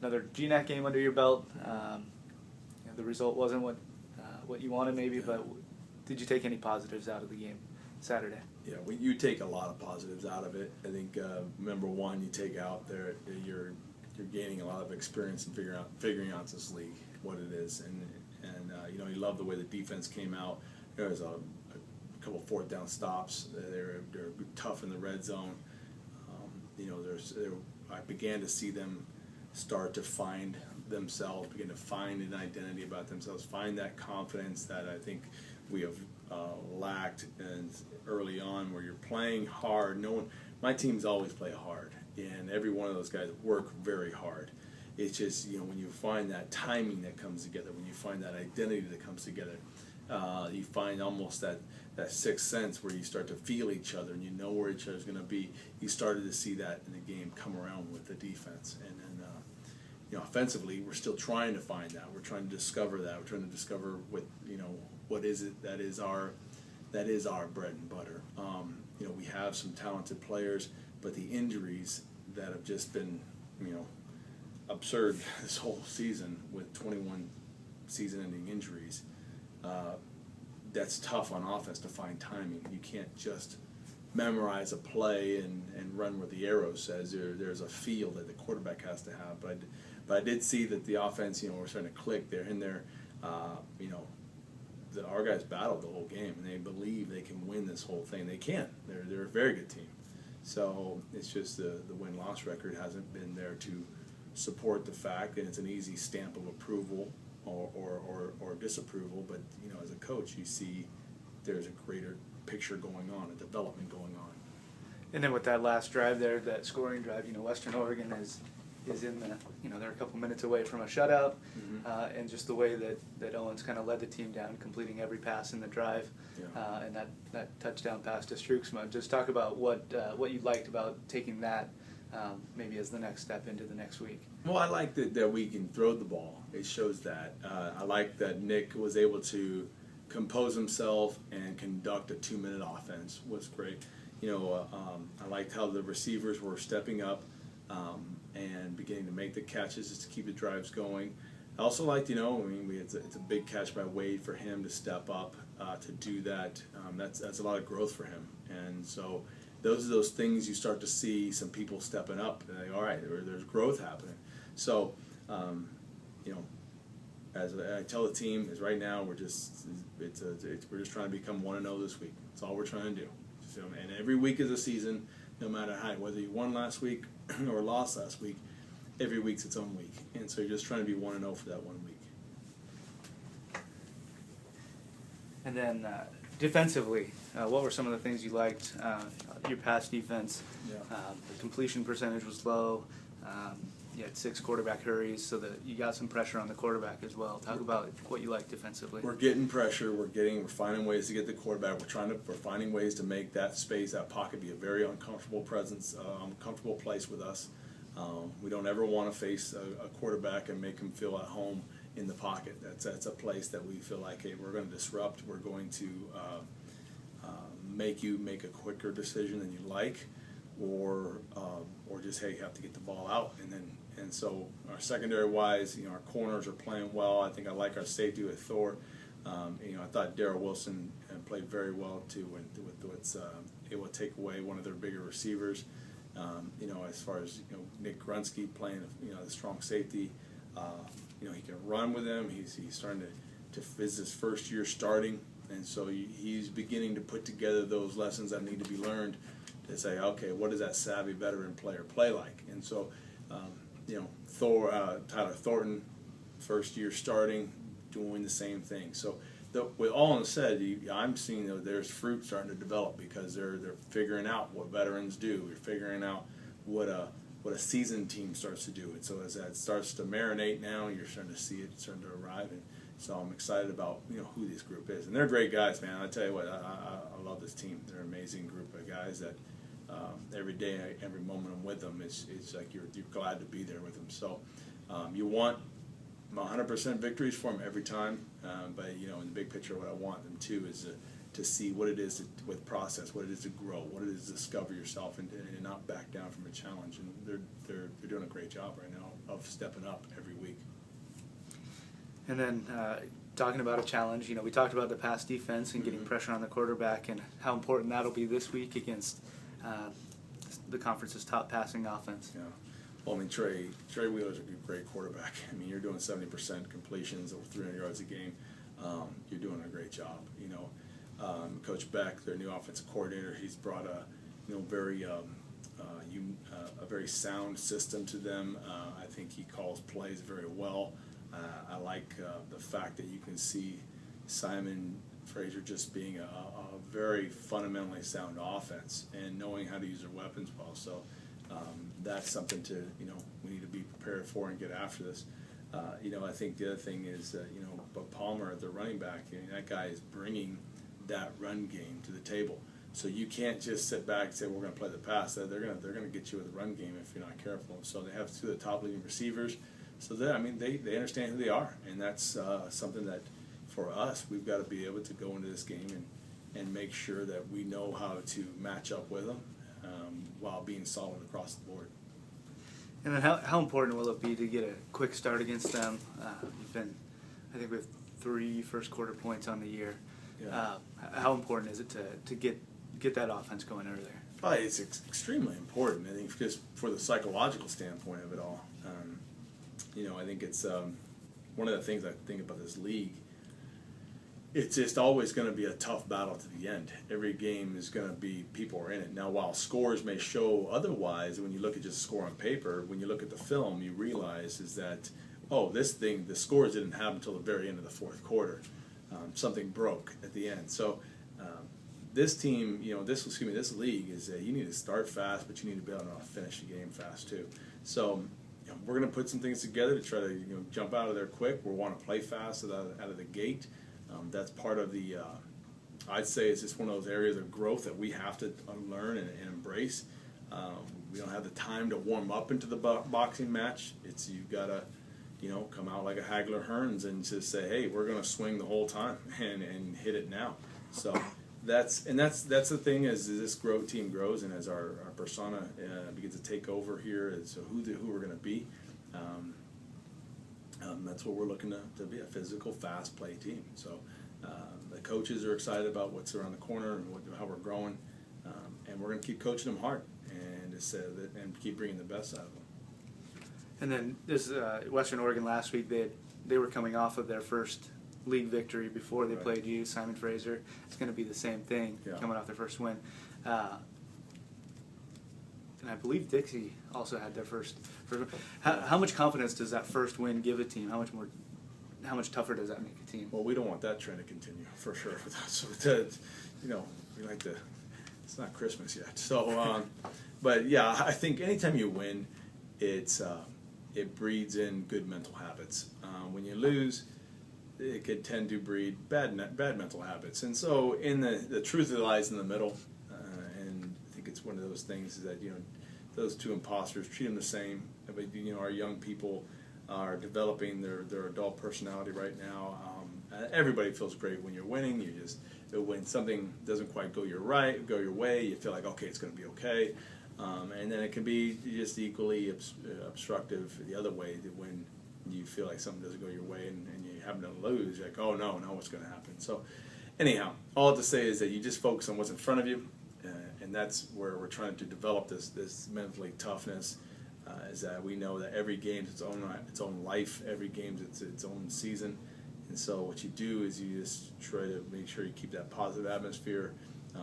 another GNAC game under your belt. The result wasn't what you wanted maybe, but did you take any positives out of the game Saturday? Yeah, you take a lot of positives out of it. I think number one, you take out there you're gaining a lot of experience in figuring out this league, what it is, and you love the way the defense came out. There was a couple fourth down stops. They're tough in the red zone. I began to see them start to find themselves, begin to find an identity about themselves, find that confidence that I think we have lacked and early on, where you're playing hard. My teams always play hard, and every one of those guys work very hard. It's just, when you find that timing that comes together, when you find that identity that comes together, you find almost that sixth sense where you start to feel each other and you know where each other's going to be. You started to see that in the game come around with the defense. And then, offensively, we're still trying to find that. We're trying to discover that. We're trying to discover what is it that is our bread and butter. We have some talented players, but the injuries that have just been, absurd this whole season with 21 season-ending injuries, that's tough on offense to find timing. You can't just memorize a play and run where the arrow says. There's a feel that the quarterback has to have. But I did see that the offense, we're starting to click. They're in there. Our guys battled the whole game, and they believe they can win this whole thing. They can. They're a very good team. So it's just the win-loss record hasn't been there to support the fact, and it's an easy stamp of approval or disapproval. But as a coach, you see there's a greater picture going on, a development going on. And then with that last drive there, that scoring drive, Western Oregon is in the, they're a couple minutes away from a shutout, and just the way that Owens kind of led the team down, completing every pass in the drive, and that touchdown pass to Struiksma. Just talk about what you liked about taking that maybe as the next step into the next week. Well, I like that we can throw the ball. It shows that. I like that Nick was able to compose himself and conduct a 2-minute offense. Was great. I liked how the receivers were stepping up and beginning to make the catches just to keep the drives going. I also liked, it's a big catch by Wade for him to step up to do that. That's a lot of growth for him, and so those are those things you start to see some people stepping up. And all right, there's growth happening. So, as I tell the team, is right now we're just trying to become 1-0 this week. That's all we're trying to do. So, and every week is a season, no matter how, whether you won last week or lost last week. Every week's its own week, and so you're just trying to be 1-0 for that 1 week. And then defensively, what were some of the things you liked? Your pass defense, the completion percentage was low. You had 6 quarterback hurries, so that you got some pressure on the quarterback as well. Talk about what you like defensively. We're getting pressure. We're finding ways to get the quarterback. We're finding ways to make that space, that pocket, be a very uncomfortable presence, uncomfortable place with us. We don't ever want to face a quarterback and make him feel at home in the pocket. That's a place that we feel like, hey, we're going to disrupt. We're going to make you make a quicker decision than you like, or just, hey, you have to get the ball out. And so our secondary wise, our corners are playing well. I think I like our safety with Thor. I thought Darrell Wilson played very well too, with what's able to take away one of their bigger receivers. As far as Nick Grunsky playing the strong safety, he can run with him. He's starting to this is his first year starting, and so he's beginning to put together those lessons that need to be learned to say, okay, what does that savvy veteran player play like? And so Tyler Thornton, first year starting, doing the same thing. So with all said, I'm seeing that there's fruit starting to develop because they're figuring out what veterans do. We're figuring out what a seasoned team starts to do. And so as that starts to marinate now, you're starting to see it starting to arrive. And so I'm excited about who this group is. And they're great guys, man. I tell you what, I love this team. They're an amazing group of guys that every day, every moment I'm with them, it's like you're glad to be there with them. So you want 100% victories for them every time, but in the big picture, what I want them to is to see what it is with process, what it is to grow, what it is to discover yourself, and not back down from a challenge. And they're doing a great job right now of stepping up every week. And then talking about a challenge, we talked about the pass defense and getting pressure on the quarterback and how important that'll be this week against the conference's top passing offense. Yeah. Well, I mean, Trey Wheeler's a great quarterback. I mean, you're doing 70% completions over 300 yards a game. You're doing a great job. Coach Beck, their new offensive coordinator, he's brought a very sound system to them. I think he calls plays very well. I like the fact that you can see Simon Fraser just being a very fundamentally sound offense and knowing how to use their weapons well. So that's something to we need to be prepared for and get after this. I think the other thing is but Palmer, the running back, that guy is bringing that run game to the table. So you can't just sit back and say we're going to play the pass. They're going to get you with the run game if you're not careful. So they have two of the top leading receivers. So they understand who they are, and that's something that for us we've got to be able to go into this game and make sure that we know how to match up with them while being solid across the board. And then how important will it be to get a quick start against them? You've been, I think, with 3 first quarter points on the year. Yeah. How important is it to get that offense going earlier? Well, it's extremely important, I think, just for the psychological standpoint of it all. I think it's one of the things I think about this league. It's just always going to be a tough battle to the end. Every game is going to be people are in it. Now, while scores may show otherwise, when you look at just score on paper, when you look at the film, you realize is that, the scores didn't happen until the very end of the fourth quarter. Something broke at the end. So this team, this league is you need to start fast, but you need to be able to finish the game fast too. So we're going to put some things together to try to jump out of there quick. We want to play fast out of the gate. That's part of the. I'd say it's just one of those areas of growth that we have to learn and embrace. We don't have the time to warm up into the boxing match. You've got to. Come out like a Hagler Hearns and just say, hey, we're going to swing the whole time and hit it now. So that's the thing as this team grows and as our persona begins to take over here as who we're going to be. That's what we're looking to be, a physical, fast play team. So the coaches are excited about what's around the corner and how we're growing, and we're going to keep coaching them hard and keep bringing the best out of them. And then this Western Oregon last week, they were coming off of their first league victory before they played you, Simon Fraser. It's going to be the same thing, coming off their first win. And I believe Dixie also had their first win. How much confidence does that first win give a team? How much tougher does that make a team? Well, we don't want that trend to continue for sure. So we like to. It's not Christmas yet. So, but yeah, I think anytime you win, it breeds in good mental habits. When you lose, it could tend to breed bad mental habits. And so, in the truth lies in the middle. And I think it's one of those things is that those two imposters, treat them the same. But our young people are developing their adult personality right now. Everybody feels great when you're winning. When something doesn't quite go your way, you feel like it's going to be okay. And then it can be just equally obstructive the other way, that when you feel like something doesn't go your way and you happen to lose, you're like, oh no, what's going to happen? So anyhow, all to say is that you just focus on what's in front of you, and that's where we're trying to develop this mentally toughness, is that we know that every game's its own life, every game's its own season. And so what you do is you just try to make sure you keep that positive atmosphere.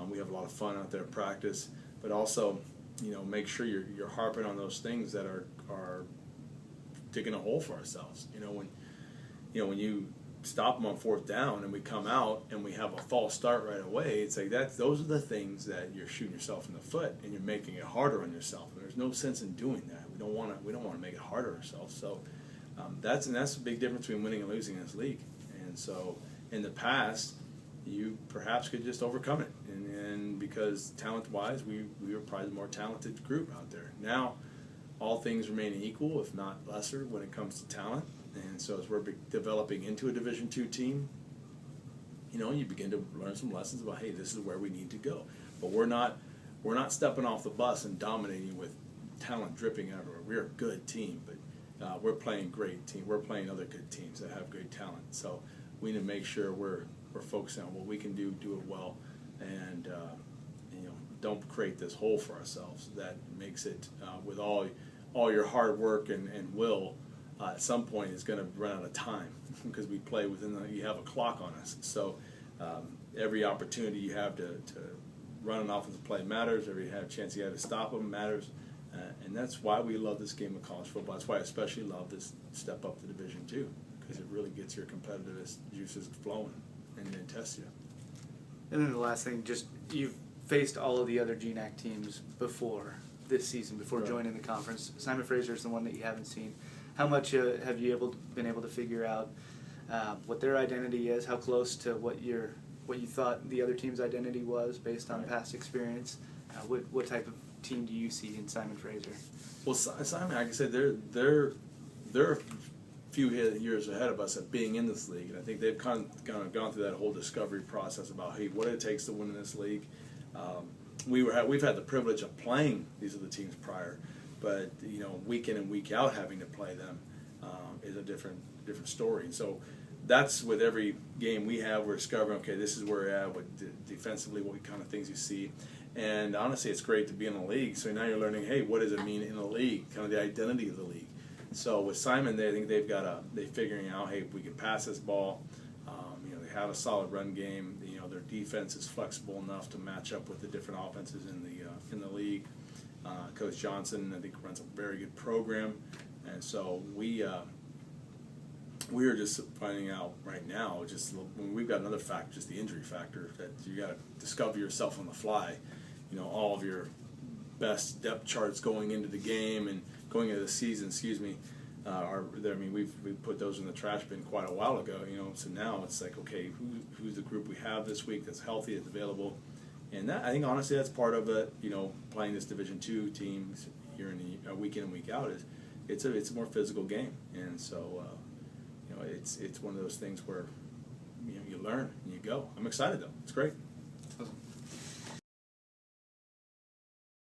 We have a lot of fun out there at practice, but also make sure you're harping on those things that are digging a hole for ourselves. When you stop them on fourth down and we come out and we have a false start right away, it's like those are the things that you're shooting yourself in the foot and you're making it harder on yourself. And there's no sense in doing that. We don't want to make it harder on ourselves. So that's the big difference between winning and losing in this league. And so in the past, you perhaps could just overcome it, and because talent-wise, we were probably the more talented group out there. Now, all things remain equal, if not lesser, when it comes to talent. And so, as we're developing into a Division II team, you begin to learn some lessons about, hey, this is where we need to go. But we're not stepping off the bus and dominating with talent dripping everywhere. We're a good team, but we're playing great team. We're playing other good teams that have great talent. So we need to make sure we're focusing on what we can do it well, and don't create this hole for ourselves that makes it with all your hard work and will. At some point, it's going to run out of time because we play you have a clock on us. So every opportunity you have to run an offensive play matters. Every chance you have to stop them matters. And that's why we love this game of college football. That's why I especially love this step up to Division II, because it really gets your competitive juices flowing and then tests you. And then the last thing, just you've faced all of the other GNAC teams before this season, before joining the conference. Simon Fraser is the one that you haven't seen. How much have you been able to figure out what their identity is? How close to what you thought the other team's identity was based on past experience? What type of team do you see in Simon Fraser? Well, Simon, like I said, they're a few years ahead of us at being in this league, and I think they've kind of gone through that whole discovery process about, hey, what it takes to win in this league. We've had the privilege of playing these other teams prior, but week in and week out having to play them is a different story. And so that's with every game we have, we're discovering, okay, this is where we're at, defensively, what kind of things you see. And honestly, it's great to be in the league. So now you're learning, hey, what does it mean in the league? Kind of the identity of the league. So with Simon, I think they're figuring out, hey, if we can pass this ball. They have a solid run game. Their defense is flexible enough to match up with the different offenses in the league. Coach Johnson, I think, runs a very good program, and so we are just finding out right now. Just when we've got another factor, just the injury factor, that you got to discover yourself on the fly. All of your best depth charts going into the game and going into the season, are there. I mean, we've put those in the trash bin quite a while ago. So now it's like, okay, who's the group we have this week that's healthy, that's available, and that, I think, honestly, that's part of it. Playing this Division II teams here week in and week out it's a more physical game, and so it's one of those things where you learn and you go. I'm excited though. It's great.